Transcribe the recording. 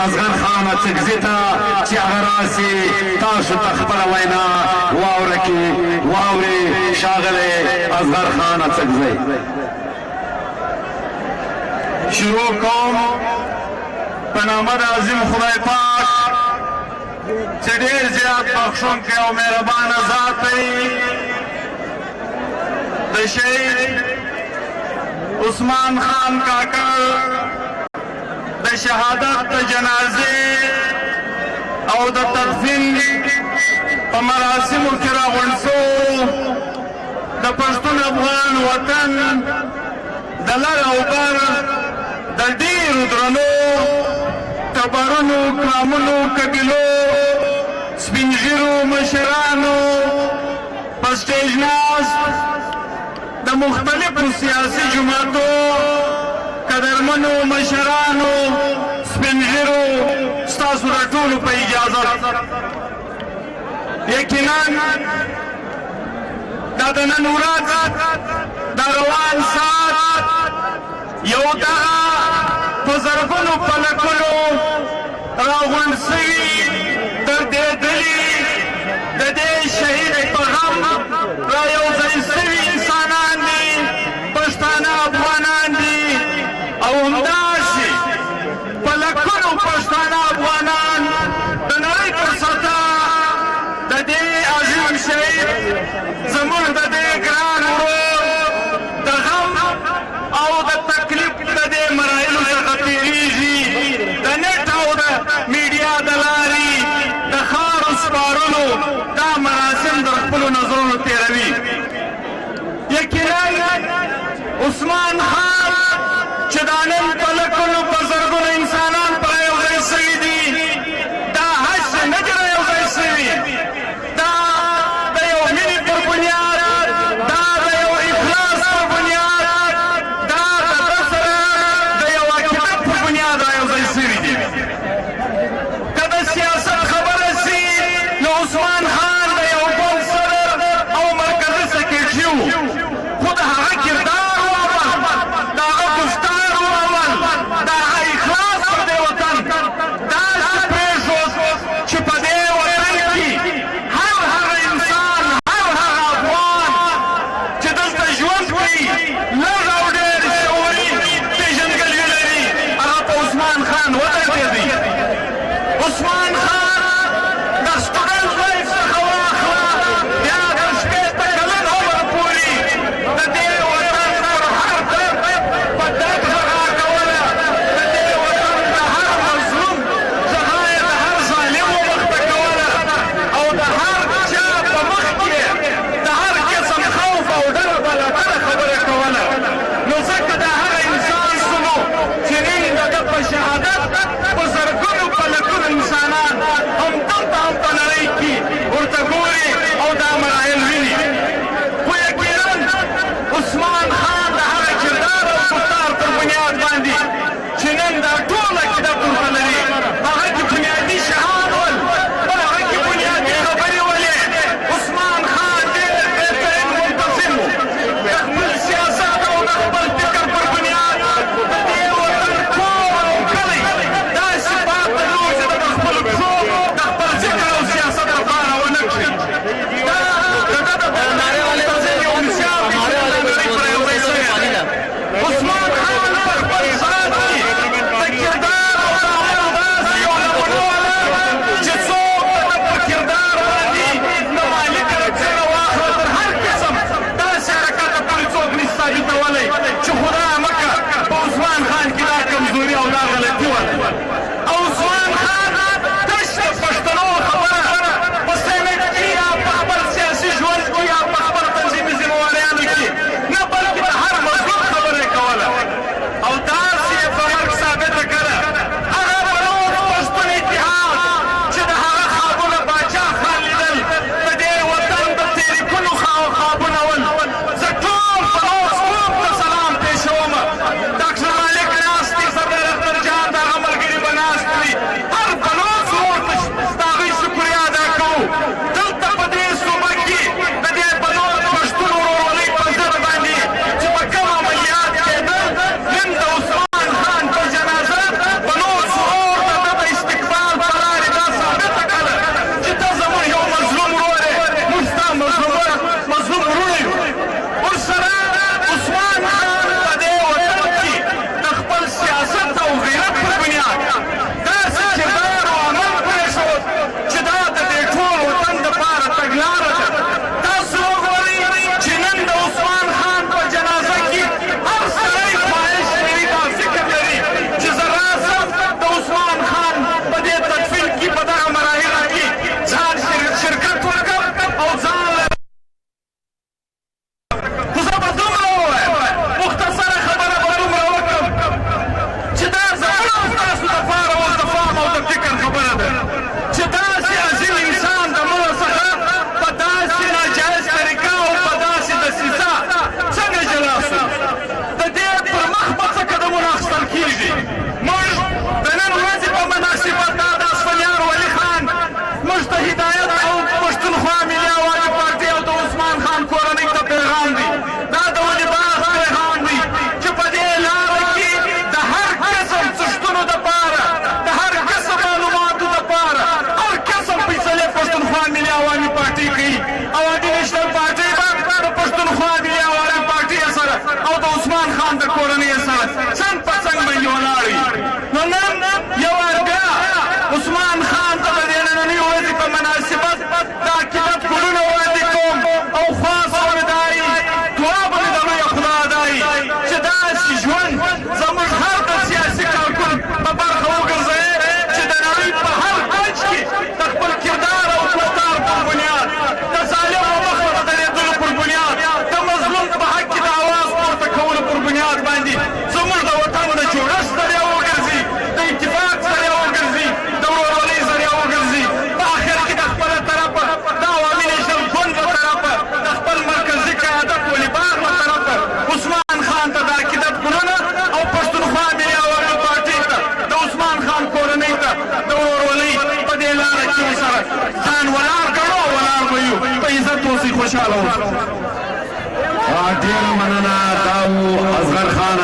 اصغر خان اڅکزي ته چې هغه راسي تاسو ته خپله وینا واوره کړي واورې ښاغلی اصغر خان اڅکزی شروع کوم په نامه د عظیم خدای پاک چې ډېر زیات بخښونکی او مهربانه ذات دی د شهید عثمان خان کاکړ د شهادت د جنازې او د تدفین په مراسمو کې راغونډ شو د پښتون افغان وطن د لر او بر د ډېرو درنو ټبرونو قامونو قبیلو سپین ږیرو مشرانو په سټیج ناست د مختلفو سیاسي جماعتو قدرمنو مشرانو سپین ږیرو ستاسو د ټولو په اجازت یقینا دا د نن ورځ دا روان ساعت یو دغه په زرګونو فلکونو راغونډ سوي دردېدلي د دې شهید په غم را یو ځای سوي انسانان دي پښتانه افغانان دي او همداسې په لکونو پښتانه افغانان د نړۍ پر سطح د دې عظیم شهید زموږ د دې ګران ورور د غم او د تکلیف د دې مراحلو څخه تېرېږي د نېټ او د میډیا د لارې د ښارو سپارلو دا مراسم د خپلو نظرونو تېروي یقینا عثمان خان چې دا نن په لکونو په زرګونو انسانان پر یو ځای سوي دي دا هسې نه دي را یو ځای سوي دا د یو مینې پر بنیاد دا د یو اخلاص پر بنیاد دا د ده سره د یو عقیدت پر بنیاد را یو ځای سوي دي که د سیاست خبره سي نو عثمان خان د یو ګوند صدر او مرکزي سکرټري و خو د هغه کردار و اول د هغه گفتار و اول د هغه اخلاص پر دې وطن داسې پرېښود چې په دې وطن کې هر هغه انسان هر هغه افغان چې دلته ژوند کوي لږ او ډېر شعوري پېژندګلوي لري هغه په عثمان خان ودرېدی خوشاله وو. ډېره مننه دا و اصغر خان